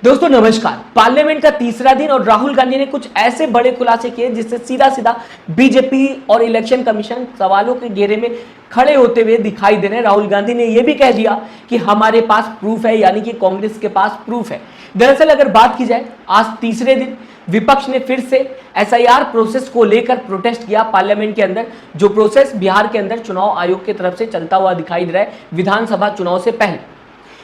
दोस्तों नमस्कार। पार्लियामेंट का तीसरा दिन और राहुल गांधी ने कुछ ऐसे बड़े खुलासे किए जिससे सीधा सीधा बीजेपी और इलेक्शन कमीशन सवालों के घेरे में खड़े होते हुए दिखाई दे रहे हैं। राहुल गांधी ने यह भी कह दिया कि हमारे पास प्रूफ है, यानी कि कांग्रेस के पास प्रूफ है। दरअसल अगर बात की जाए, आज तीसरे दिन विपक्ष ने फिर से एसआईआर प्रोसेस को लेकर प्रोटेस्ट किया पार्लियामेंट के अंदर, जो प्रोसेस बिहार के अंदर चुनाव आयोग की तरफ से चलता हुआ दिखाई दे रहा है विधानसभा चुनाव से पहले।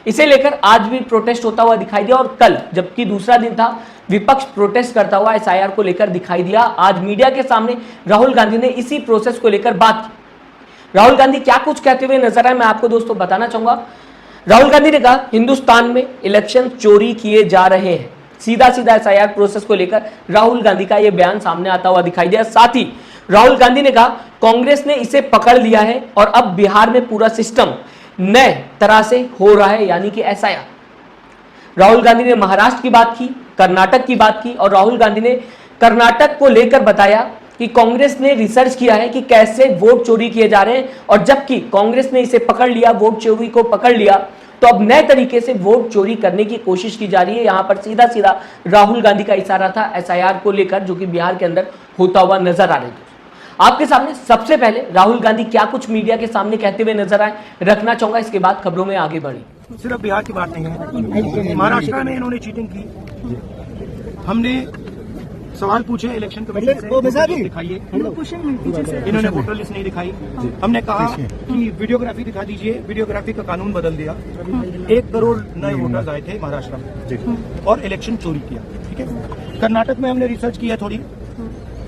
इसे लेकर आज भी प्रोटेस्ट होता हुआ दिखाई दिया और कल जबकि दूसरा दिन था, विपक्ष प्रोटेस्ट करता हुआ एसआईआर को लेकर दिखाई दिया। आज मीडिया के सामने राहुल गांधी ने इसी प्रोसेस को लेकर बात की। राहुल गांधी क्या कुछ कहते हुए नजर आए, मैं आपको दोस्तों बताना चाहूंगा। राहुल गांधी ने कहा हिंदुस्तान में इलेक्शन चोरी किए जा रहे हैं। सीधा सीधा एसआईआर प्रोसेस को लेकर राहुल गांधी का यह बयान सामने आता हुआ दिखाई दिया। साथ ही राहुल गांधी ने कहा कांग्रेस ने इसे पकड़ लिया है और अब बिहार में पूरा सिस्टम नए तरह से हो रहा है, यानी कि एसआईआर। राहुल गांधी ने महाराष्ट्र की बात की, कर्नाटक की बात की और राहुल गांधी ने कर्नाटक को लेकर बताया कि कांग्रेस ने रिसर्च किया है कि कैसे वोट चोरी किए जा रहे हैं और जबकि कांग्रेस ने इसे पकड़ लिया, वोट चोरी को पकड़ लिया, तो अब नए तरीके से वोट चोरी करने की कोशिश की जा रही है। यहां पर सीधा सीधा राहुल गांधी का इशारा था एसआईआर को लेकर, जो कि बिहार के अंदर होता हुआ नजर आ रही है। आपके सामने सबसे पहले राहुल गांधी क्या कुछ मीडिया के सामने कहते हुए नजर आए रखना चाहूंगा, इसके बाद खबरों में आगे बढ़ी। सिर्फ बिहार की बात नहीं है, महाराष्ट्र में इन्होंने चीटिंग की। हमने सवाल पूछे इलेक्शन कमीशन से, दिखाइए, इन्होंने वोटर लिस्ट नहीं दिखाई। हमने कहा कि वीडियोग्राफी दिखा दीजिए, वीडियोग्राफी का कानून बदल दिया। 1 करोड़ नए वोटर्स आए थे महाराष्ट्र में और इलेक्शन चोरी किया। ठीक है, कर्नाटक में हमने रिसर्च किया थोड़ी,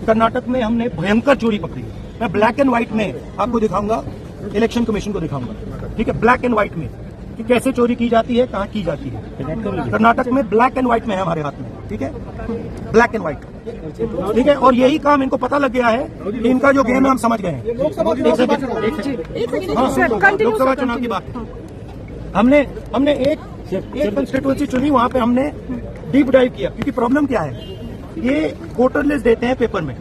कर्नाटक में हमने भयंकर चोरी पकड़ी। मैं ब्लैक एंड व्हाइट में आपको दिखाऊंगा, इलेक्शन कमीशन को दिखाऊंगा। ठीक है, ब्लैक एंड व्हाइट में कि कैसे चोरी की जाती है, कहाँ की जाती है। कर्नाटक में ब्लैक एंड व्हाइट में है हमारे हाथ में। ठीक है, ब्लैक एंड व्हाइट। ठीक है, और यही काम इनको पता लग गया है कि इनका जो गेम है हम समझ गए हैं। लोकसभा चुनाव की बात है। हमने एक कंस्टिट्यूएंसी चुनी, वहां पे हमने डीप डाइव किया, क्योंकि प्रॉब्लम क्या है, ये वोटर लिस्ट देते हैं पेपर में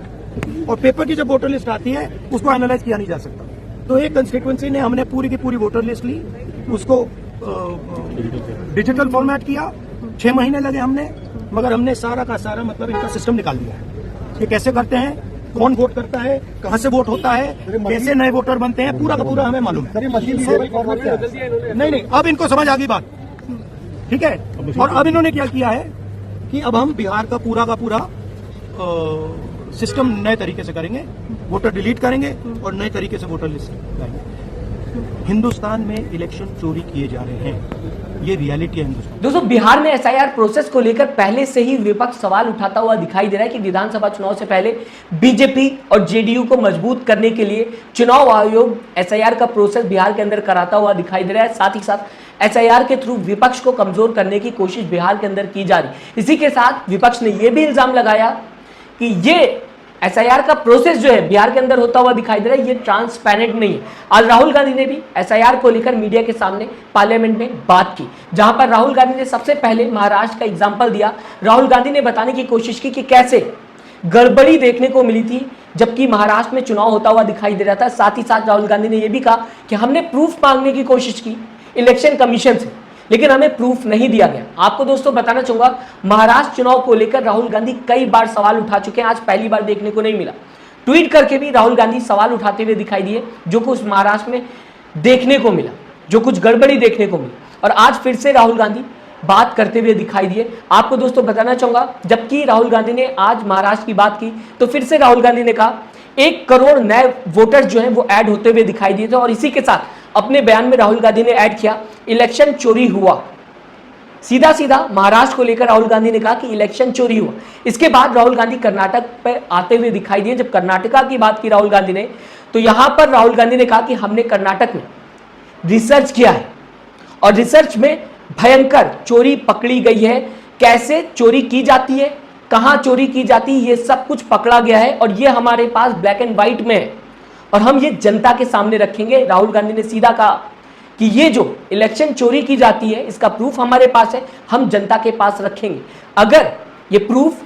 और पेपर की जब वोटर लिस्ट आती है उसको एनालाइज किया नहीं जा सकता। तो एक कंस्टिट्यूएंसी ने हमने पूरी की पूरी वोटर लिस्ट ली, उसको डिजिटल फॉर्मेट किया। 6 महीने लगे हमने, मगर हमने सारा का सारा मतलब इनका सिस्टम निकाल दिया है। ये कैसे करते हैं, कौन वोट करता है, कहां से वोट होता है, कैसे नए वोटर बनते हैं, पूरा का पूरा हमें मालूम है। नहीं, अब इनको समझ आ गई बात। ठीक है, और अब इन्होंने क्या किया है कि अब हम बिहार का पूरा सिस्टम नए तरीके से करेंगे, वोटर डिलीट करेंगे और नए तरीके से वोटर लिस्ट लाएंगे। हिंदुस्तान में इलेक्शन चोरी किए जा रहे हैं, ये रियलिटी है हिंदुस्तान। दोस्तों बिहार में एसआईआर प्रोसेस को लेकर पहले से ही विपक्ष सवाल उठाता हुआ दिखाई दे रहा है कि विधानसभा चुनाव से पहले बीजेपी और जेडीयू को मजबूत करने के लिए चुनाव आयोग एसआईआर का प्रोसेस बिहार के अंदर कराता हुआ दिखाई दे रहा है। साथ ही साथ एसआईआर के थ्रू विपक्ष को कमजोर करने की कोशिश बिहार के अंदर की जा रही। इसी के साथ विपक्ष ने यह भी इल्जाम लगाया कि ये एसआईआर का प्रोसेस जो है बिहार के अंदर होता हुआ दिखाई दे रहा है, ये ट्रांसपेरेंट नहीं है। आज राहुल गांधी ने भी एसआईआर को लेकर मीडिया के सामने पार्लियामेंट में बात की, जहां पर राहुल गांधी ने सबसे पहले महाराष्ट्र का एग्जांपल दिया। राहुल गांधी ने बताने की कोशिश की कि कैसे गड़बड़ी देखने को मिली थी जबकि महाराष्ट्र में चुनाव होता हुआ दिखाई दे रहा था। साथ ही साथ राहुल गांधी ने यह भी कहा कि हमने प्रूफ मांगने की कोशिश की इलेक्शन कमीशन से, लेकिन हमें प्रूफ नहीं दिया गया। आपको दोस्तों बताना चाहूंगा, महाराष्ट्र चुनाव को लेकर राहुल गांधी कई बार सवाल उठा चुके हैं, आज पहली बार देखने को नहीं मिला। ट्वीट करके भी राहुल गांधी सवाल उठाते हुए दिखाई दिए, जो कुछ महाराष्ट्र में देखने को मिला, जो कुछ गड़बड़ी देखने को मिली, और आज फिर से राहुल गांधी बात करते हुए दिखाई दिए। आपको दोस्तों बताना चाहूंगा, जबकि राहुल गांधी ने आज महाराष्ट्र की बात की तो फिर से राहुल गांधी ने कहा 1 करोड़ नए वोटर्स जो हैं वो ऐड होते हुए दिखाई दिए थे, और इसी के साथ अपने बयान में राहुल गांधी ने ऐड किया इलेक्शन चोरी हुआ। सीधा सीधा महाराष्ट्र को लेकर राहुल गांधी ने कहा कि इलेक्शन चोरी हुआ। इसके बाद राहुल गांधी कर्नाटक पर आते हुए दिखाई दिए। जब कर्नाटका की बात की राहुल गांधी ने, तो यहां पर राहुल गांधी ने कहा कि हमने कर्नाटक में रिसर्च किया है और रिसर्च में भयंकर चोरी पकड़ी गई है। कैसे चोरी की जाती है, कहां चोरी की जाती है, ये सब कुछ पकड़ा गया है और ये हमारे पास ब्लैक एंड व्हाइट में है और हम ये जनता के सामने रखेंगे। राहुल गांधी ने सीधा कहा कि ये जो इलेक्शन चोरी की जाती है इसका प्रूफ हमारे पास है, हम जनता के पास रखेंगे। अगर ये प्रूफ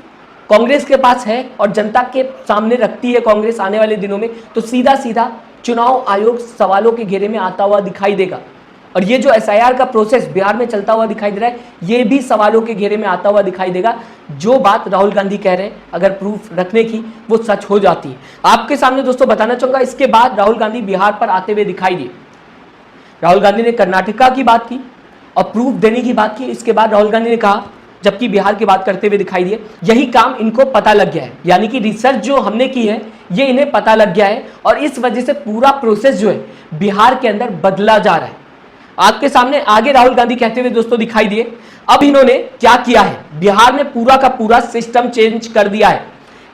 कांग्रेस के पास है और जनता के सामने रखती है कांग्रेस आने वाले दिनों में, तो सीधा सीधा चुनाव आयोग सवालों के घेरे में आता हुआ दिखाई देगा। और ये जो एसआईआर का प्रोसेस बिहार में चलता हुआ दिखाई दे रहा है, ये भी सवालों के घेरे में आता हुआ दिखाई देगा। जो बात राहुल गांधी कह रहे हैं, अगर प्रूफ रखने की, वो सच हो जाती है। आपके सामने दोस्तों बताना चाहूंगा, इसके बाद राहुल गांधी बिहार पर आते हुए दिखाई दिए। राहुल गांधी ने कर्नाटका की बात की और प्रूफ देने की बात की। इसके बाद राहुल गांधी ने कहा, जबकि बिहार की बात करते हुए दिखाई दिए, यही काम इनको पता लग गया है, यानी कि रिसर्च जो हमने की है ये इन्हें पता लग गया है और इस वजह से पूरा प्रोसेस जो है बिहार के अंदर बदला जा रहा है। आपके सामने आगे राहुल गांधी कहते हुए दोस्तों दिखाई दिए, अब इन्होंने क्या किया है, बिहार में पूरा का पूरा सिस्टम चेंज कर दिया है।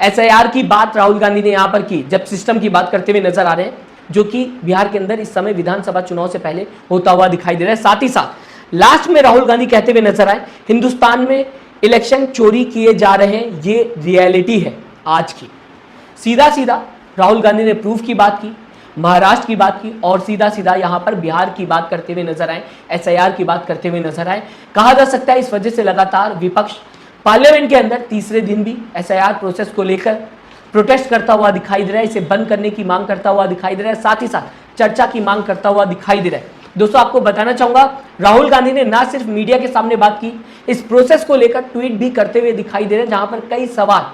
एसआईआर की बात राहुल गांधी ने यहां पर की, जब सिस्टम की बात करते हुए नजर आ रहे हैं, जो कि बिहार के अंदर इस समय विधानसभा चुनाव से पहले होता हुआ दिखाई दे रहा है। साथ ही साथ लास्ट में राहुल गांधी कहते हुए नजर आए, हिंदुस्तान में इलेक्शन चोरी किए जा रहे हैं, ये रियलिटी है आज की। सीधा सीधा राहुल गांधी ने प्रूफ की बात की, महाराष्ट्र की बात की और सीधा सीधा यहां पर बिहार की बात करते हुए नजर आए, एसआईआर की बात करते हुए नजर आए। कहा जा सकता है इस वजह से लगातार विपक्ष पार्लियामेंट के अंदर तीसरे दिन भी एसआईआर प्रोसेस को लेकर प्रोटेस्ट करता हुआ दिखाई दे रहा है, इसे बंद करने की मांग करता हुआ दिखाई दे रहा है, साथ ही साथ चर्चा की मांग करता हुआ दिखाई दे रहा है। दोस्तों आपको बताना चाहूंगा, राहुल गांधी ने ना सिर्फ मीडिया के सामने बात की, इस प्रोसेस को लेकर ट्वीट भी करते हुए दिखाई दे रहे हैं, जहां पर कई सवाल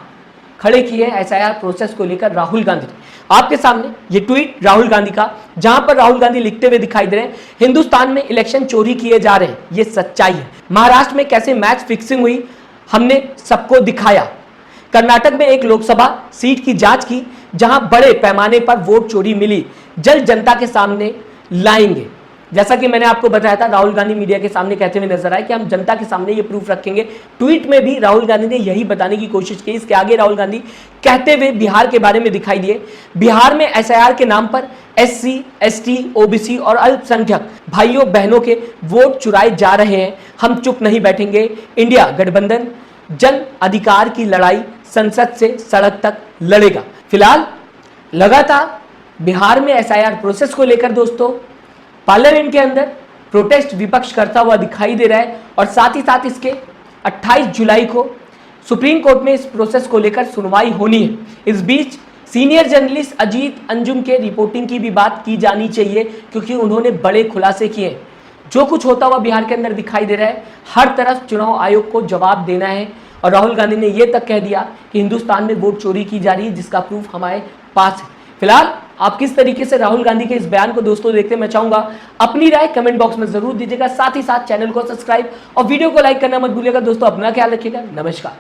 खड़े किए हैं एसआईआर प्रोसेस को लेकर राहुल गांधी ने। आपके सामने ये ट्वीट राहुल गांधी का, जहां पर राहुल गांधी लिखते हुए दिखाई दे रहे हैं, हिंदुस्तान में इलेक्शन चोरी किए जा रहे हैं, ये सच्चाई है। महाराष्ट्र में कैसे मैच फिक्सिंग हुई हमने सबको दिखाया। कर्नाटक में एक लोकसभा सीट की जांच की, जहां बड़े पैमाने पर वोट चोरी मिली, जल्द जनता के सामने लाएंगे। जैसा कि मैंने आपको बताया था, राहुल गांधी मीडिया के सामने कहते हुए नजर आए कि हम जनता के सामने ये प्रूफ रखेंगे। ट्वीट में भी राहुल गांधी ने यही बताने की कोशिश की। इसके आगे राहुल गांधी कहते हुए बिहार के बारे में दिखाई दिए, बिहार में एसआईआर के नाम पर एससी, एसटी, ओबीसी और अल्पसंख्यक भाइयों बहनों के वोट चुराए जा रहे हैं, हम चुप नहीं बैठेंगे। इंडिया गठबंधन जन अधिकार की लड़ाई संसद से सड़क तक लड़ेगा। फिलहाल लगातार बिहार में एसआईआर प्रोसेस को लेकर दोस्तों पार्लियामेंट के अंदर प्रोटेस्ट विपक्ष करता हुआ दिखाई दे रहा है और साथ ही साथ इसके 28 जुलाई को सुप्रीम कोर्ट में इस प्रोसेस को लेकर सुनवाई होनी है। इस बीच सीनियर जर्नलिस्ट अजीत अंजुम के रिपोर्टिंग की भी बात की जानी चाहिए, क्योंकि उन्होंने बड़े खुलासे किए। जो कुछ होता हुआ बिहार के अंदर दिखाई दे रहा है, हर तरफ चुनाव आयोग को जवाब देना है और राहुल गांधी ने यह तक कह दिया कि हिंदुस्तान में वोट चोरी की जा रही है, जिसका प्रूफ हमारे पास है। फिलहाल आप किस तरीके से राहुल गांधी के इस बयान को दोस्तों देखते हैं, मैं चाहूंगा अपनी राय कमेंट बॉक्स में जरूर दीजिएगा। साथ ही साथ चैनल को सब्सक्राइब और वीडियो को लाइक करना मत भूलिएगा। दोस्तों अपना ख्याल रखिएगा। नमस्कार।